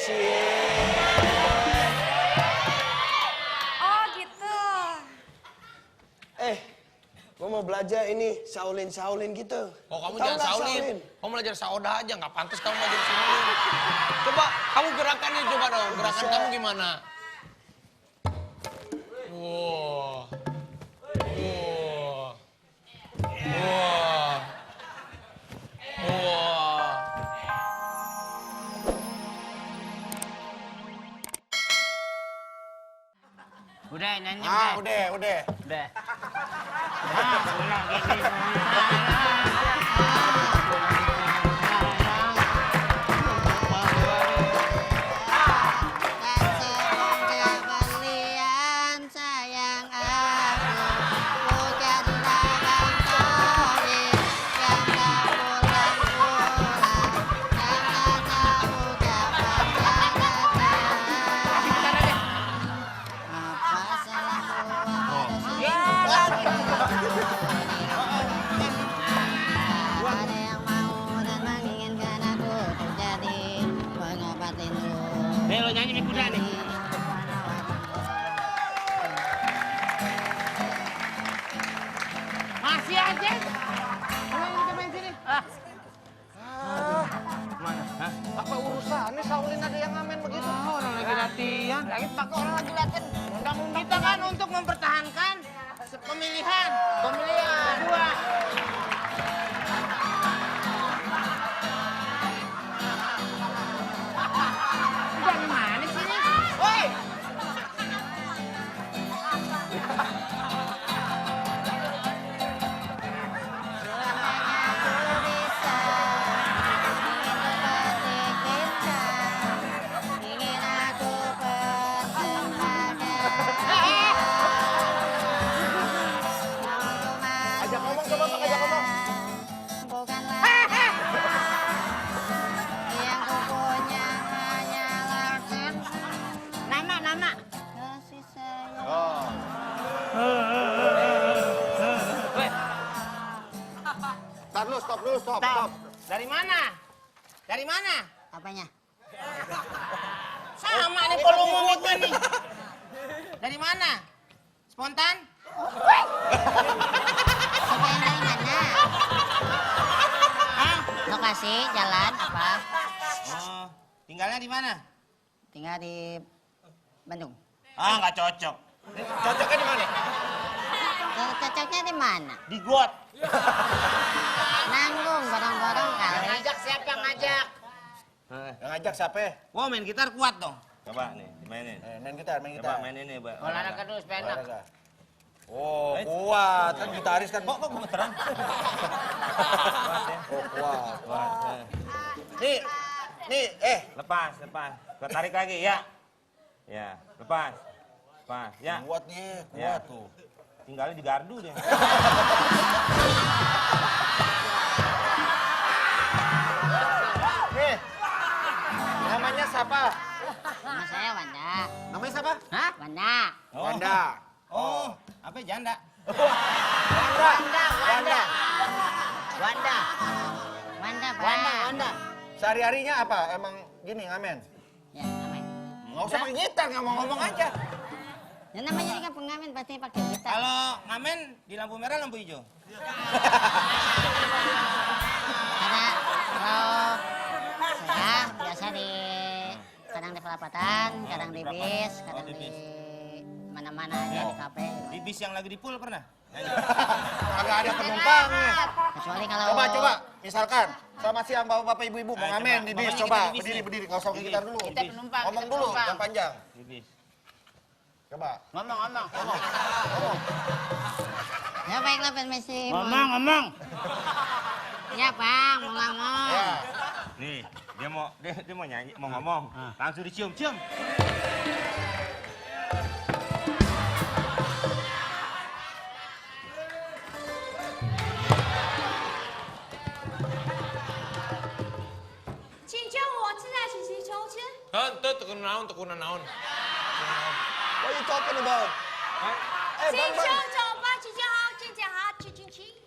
Oh gitu. Gua mau belajar ini Shaolin gitu. Oh kamu Tahu jangan nggak Shaolin. Kamu belajar Saoda aja, nggak pantas kamu belajar Shaolin. Coba kamu gerakannya coba dong, gerakan kamu gimana? Wow. Wow. Wow. Wow. Udah nyanyi Udah. Udah. Nih lo nyanyi kuda nih. Masih aja. Kalau kita main sini. Apa urusannya Shaolin ada yang ngamen begitu? Orang lagi latihan. Lagi pakai orang lagi latihan. Kita kan untuk mempertahankan pemilihan. Dua. Dari mana sih ini? Woi! Ajak ngomong coba, Pak, ajak ngomong. Nama. Oh. Tar lu, stop. Dari mana? Dari mana? Apanya? Sama nih kalau ngomongnya nih. Dari mana? Spontan? Sampai dari mana? Hah? Lokasi, jalan, apa? Oh, tinggalnya di mana? Tinggal di Bandung. Ah, nggak cocok. Cocoknya di mana? Cocoknya di mana? Di got. Nanggung, bodong-bodong kali. Ngajak siapa yang ngajak? Yang ngajak siapa? Wah, main gitar kuat dong. Coba nih, dimainin. Main gitar. Coba main ini, Mbak. Olahraga dulu supaya enak. Olahraga. Oh, kuat. Kan gitaris kan. Kok gemeteran? Oh, kuat. Wah, Nih, lepas. Kau tarik lagi, ya. Ya, lepas. Ya. kuat nih, Ya. kuat tuh. Tinggalnya di gardu deh. Nih, namanya siapa? Nama saya Wanda. Namanya siapa? Hah? Wanda. Wanda. Oh, apa janda? Wanda. Wanda, Pak. Sehari-harinya apa? Emang gini ngamen? Ya, namanya. Nggak usah pakai gitar, ngomong aja. Ya, namanya juga pengamen pasti pakai gitar. Kalau ngamen di lampu merah, lampu hijau. Karena kalau saya biasa di kadang di perapatan, kadang di bis, kadang di mana-mana aja di kafe. Di bis yang lagi di pool pernah? Kagak ada penumpangnya. Kecuali kalau Coba. Misalkan, sama siang bapak-bapak ibu-ibu mau ngamen di bis. Pokoknya Coba, kita di bis berdiri. Nggak usah pakai gitar dulu. Kita penumpang. Ngomong dulu, yang panjang. Di bis. Coba. Ngomong. ya baiklah permisi. Ngomong. Ya Bang, mau ngomong. Ya. Nih, dia mau nyanyi, mau ngomong. Langsung dicium. Tekun naon. What are you talking about? Bang.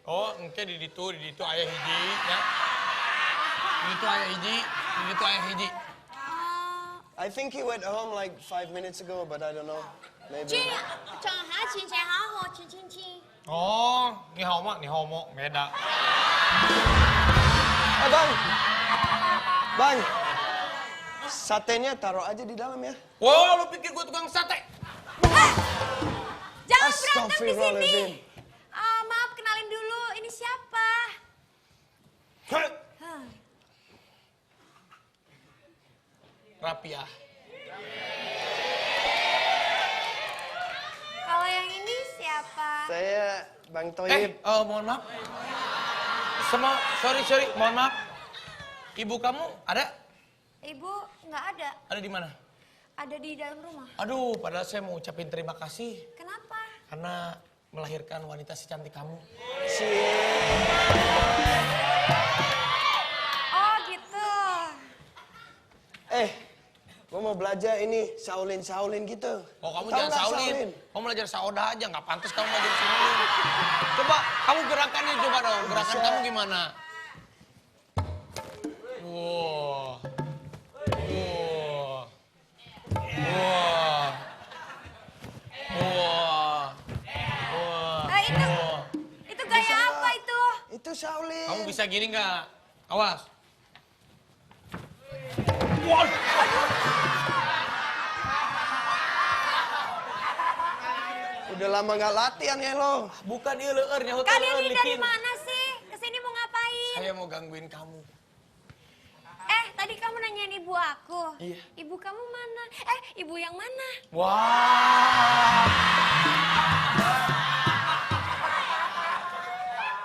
Oh, engke di ditu aya hiji, ya. Di ditu aya hiji. I think he went home like 5 minutes ago, but I don't know. Maybe. 亲，正好亲亲好好亲亲亲。 Oh, ni homo, beda. Bang. Bang. Satenya taruh aja di dalam ya. Wow, lu pikir gue tukang sate? Jangan berantem di sini. Astagfirullahaladzim. Maaf, kenalin dulu. Ini siapa? Rapiah. Kalau yang ini siapa? Saya Bang Toyib. Mohon maaf. Sorry, mohon maaf. Ibu kamu ada? Ibu nggak ada. Ada di mana? Ada di dalam rumah. Aduh, padahal saya mau ucapin terima kasih Kenapa? karena melahirkan wanita secantik kamu. Oh gitu. Gua mau belajar ini Shaolin gitu. Oh, kamu Tahu jangan nggak Shaolin. Kamu belajar Saoda aja, nggak pantas kamu belajar Shaolin. Coba, kamu gerakannya coba dong. Gerakan kamu gimana? Wow. Itu gaya apa itu? Itu Shaolin. Kamu bisa gini nggak? Awas. Udah lama nggak latihan ya lo. Bukan dia leur, nyahutan Kalian leur ini dari bikin. mana sih? Kesini mau ngapain? Saya mau gangguin kamu. Tadi kamu nanyain ibu aku. Iya. Ibu kamu mana? Ibu yang mana? Wah.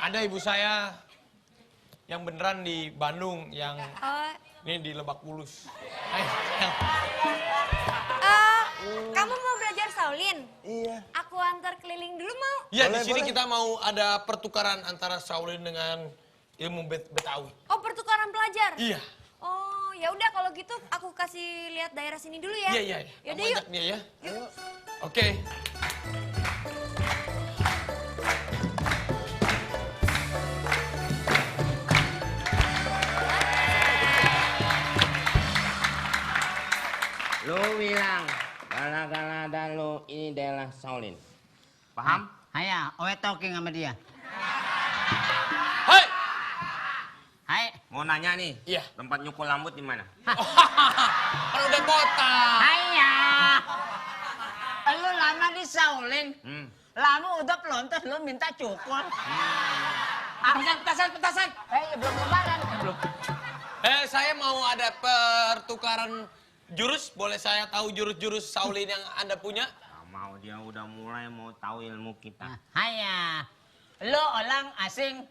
Ada ibu saya yang beneran di Bandung, yang ini di Lebak Bulus. Kamu mau belajar Shaolin? Iya. Aku antar keliling dulu mau? Iya, di Boleh, sini boleh. kita mau ada pertukaran antara Shaolin dengan ilmu Betawi. Oh, pertukaran pelajar? Iya. Oh, ya udah kalau gitu aku kasih lihat daerah sini dulu ya. Iya. Yaudah Kamu yuk. ajak dia ya. Oke. Lu bilang gala-gala dan lu ini adalah Shaolin. Paham? Haya, owe talking sama dia. Hai. Hai. Mau nanya nih, Iya. tempat nyukur rambut di mana? Kan udah kota. Haya. Lu lama di Shaolin. Lama udah pelontos lu minta cukur. Petasan. Belum lebaran. Belum. Saya mau ada pertukaran jurus. Boleh saya tahu jurus-jurus Shaolin yang Anda punya? Gak mau, dia udah mulai mau tahu ilmu kita. Haya. Lu orang asing.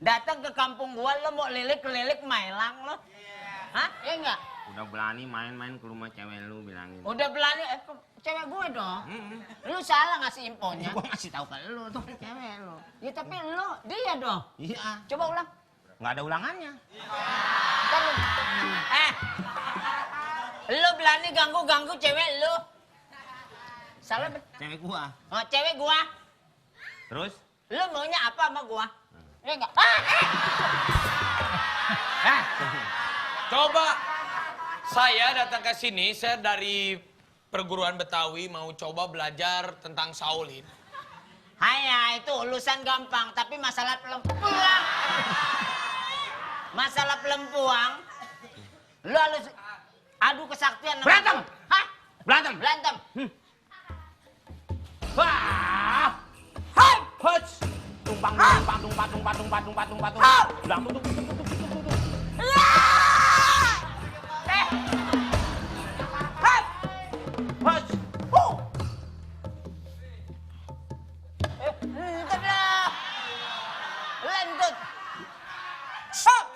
Datang ke kampung gua lu mau lilik-lilik mailang lu. Hah? Iya enggak? Udah berani main-main ke rumah cewek lu bilangin. Udah berani cewek gue dong. Lu salah ngasih infonya. Gua ngasih tahu ke lu tuh Cewek lu. Ya tapi lu dia dong. Iya. Coba ulang. Nggak ada ulangannya. Ntar lu. Lu berani ganggu cewek lu. Salah Cewek gua. Oh, cewek gua. Terus? Lu maunya apa sama gua? Ya enggak? Coba saya datang ke sini, saya dari perguruan Betawi mau coba belajar tentang Shaolin. Hanya itu urusan gampang, tapi masalah pelempuang. Masalah pelempuang. Lu harus adu kesaktian. sama Berantem! gua. Hah? Berantem! Wah! Hai! Huts! Tumpang. Lentut lah. Lentut. Hop!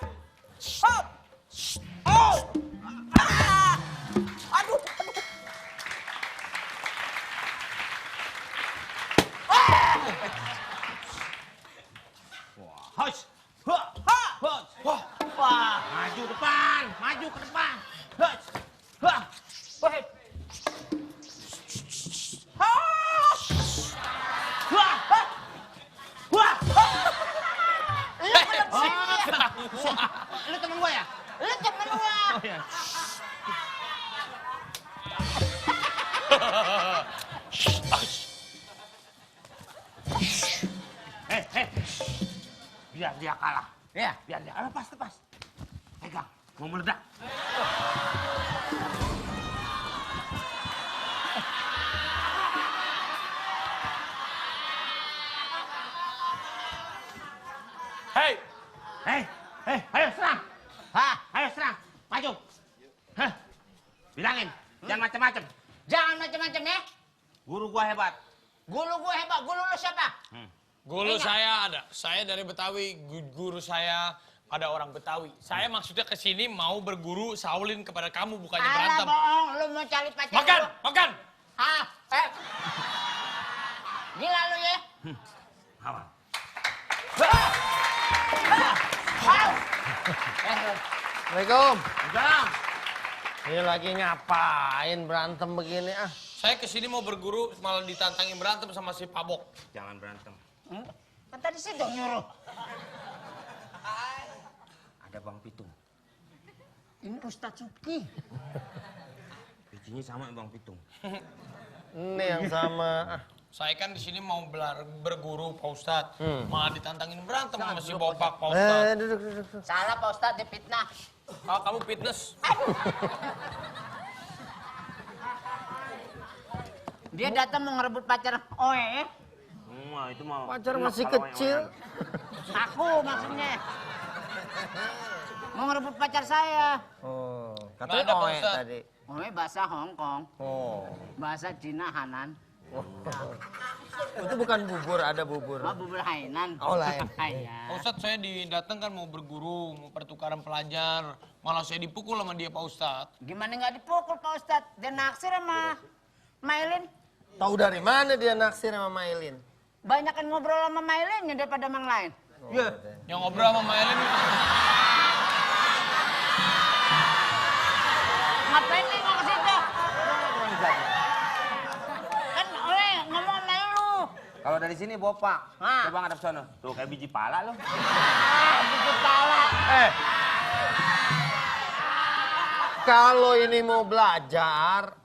Hop! Oh! Aduh! Huts! Wah! Maju depan! Maju ke depan! Huts! Lu temen gua ya? Lu temen gua. Biar dia kalah. Ya, biar dia kalah. Lepas. Pegang, mau meledak. Hei, Ayo serang. Ayo serang. Maju. Bilangin, jangan macam-macam. Jangan macam-macam ya. Guru gua hebat. Guru gue hebat. Guru lu siapa? guru saya ada. Saya dari Betawi, guru saya pada orang Betawi. Saya maksudnya ke sini mau berguru Shaolin kepada kamu, bukannya Alah berantem. bohong, lu mau cari pacar Makan, lu. makan. Gila lu ya. Apa? Assalamualaikum. Jangan. Ini lagi ngapain berantem begini ah? Saya ke sini mau berguru, malah ditantangin berantem sama si Pak Bok. Jangan berantem. Kan tadi sih dong nyuruh. Ada Bang Pitung. Ini Ustadz Subki. Bijinya sama Bang Pitung. Ini yang sama. Ah. Saya kan di sini mau berguru Pak Ustadz, malah ditantangin berantem sama si Bopak Pak Ustadz. Duduk. Salah Pak Ustadz difitnah. Oh, kamu fitness. Dia datang mau ngerebut pacar Oe. Wah, itu mau. Pacar masih kecil. Aku maksudnya. Mau ngerebut pacar saya. Oh, Nggak katanya ada, Pak Oe Ustadz. tadi. Oe bahasa Hong Kong. Oh. Bahasa Cina Hanan. Itu bukan bubur, ada bubur. Oh, bubur Hainan. Oh, lain. Pak Iya. Ustadz, saya didatangkan mau berguru, mau pertukaran pelajar. Malah saya dipukul sama dia Pak Ustadz. Gimana nggak dipukul Pak Ustadz? Dia naksir sama Mailin. Tahu dari mana dia naksir sama Mailin? Banyakan ngobrol sama Mailinnya daripada sama yang lain. Iya. Yang ngobrol sama Mailin. Ngapain nih mau ke situ? Kan Oe ngomong sama lu. Kalau dari sini Bopak. Hah. Coba ngadep sono. Tuh kayak biji pala lu. Biji pala. Kalau ini mau belajar,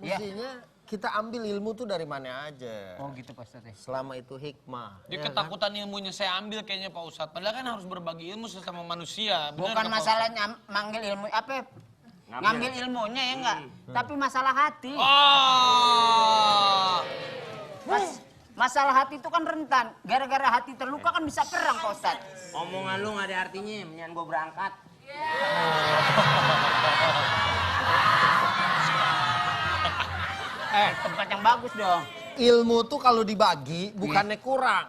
Iya. mestinya kita ambil ilmu tuh dari mana aja. Oh gitu Pak Ustadz. Selama itu hikmah. Dia ya ketakutan ilmunya saya ambil kayaknya Pak Ustadz. Padahal kan harus berbagi ilmu sesama manusia. Bener Bukan nggak, Pak masalahnya manggil ilmu apa? Ngambil ilmunya ya enggak? Tapi masalah hati. Oh. Masalah hati itu kan rentan. Gara-gara hati terluka kan bisa perang Pak Ustadz. Omongan lu nggak ada artinya. Mendingan gua berangkat. Tempat yang bagus dong. Ilmu tuh kalau dibagi bukannya kurang,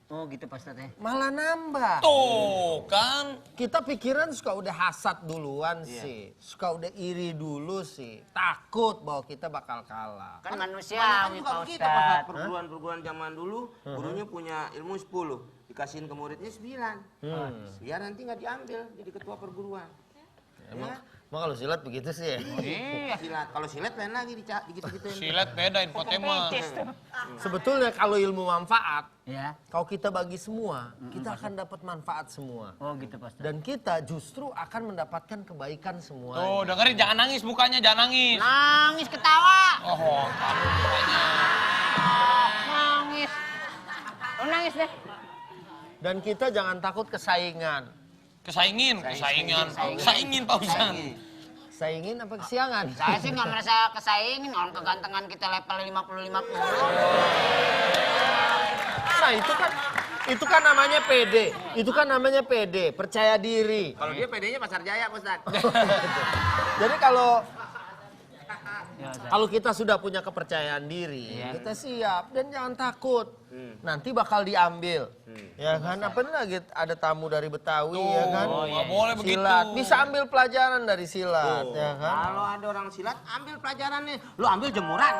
Oh gitu Pak Ustadz ya. malah nambah. Tuh kan. Kita pikiran suka udah hasad duluan sih, suka udah iri dulu sih, takut bahwa kita bakal kalah. Kan Kan manusiawi juga Pak begitu pas Ustadz. perguruan-perguruan zaman dulu, gurunya punya ilmu 10, dikasihin ke muridnya 9. Biar nanti nggak diambil jadi ketua perguruan. Emang kalau silat begitu sih ya? Iya. Silat, kalau silat lain lagi digitu-gituin. Silet beda infotema. Sebetulnya kalau ilmu manfaat, Ya. kalau kita bagi semua, kita akan dapat manfaat semua. Oh gitu Pak Ustadz. Dan kita justru akan mendapatkan kebaikan semua. Tuh dengerin, jangan nangis mukanya, jangan nangis. Nangis ketawa. Oh, kamu mukanya. Nangis. Lu nangis deh. Dan kita jangan takut kesaingan. Kesaingin Pak Ustadz. Saingin apa kesiangan? Saya sih nggak merasa kesaingin. Orang kegantengan kita level 50-50. Nah itu kan namanya pede. Itu kan namanya pede, percaya diri. Kalau dia PD-nya Pasar Jaya, Ustaz. Jadi kalau kita sudah punya kepercayaan diri, kita siap dan jangan takut. Nanti bakal diambil. Ya kan? Apa lagi ada tamu dari Betawi ya kan? Nggak boleh begitu. Silat, bisa ambil pelajaran dari silat ya kan? Kalau ada orang silat, ambil pelajarannya. Lu ambil jemuran.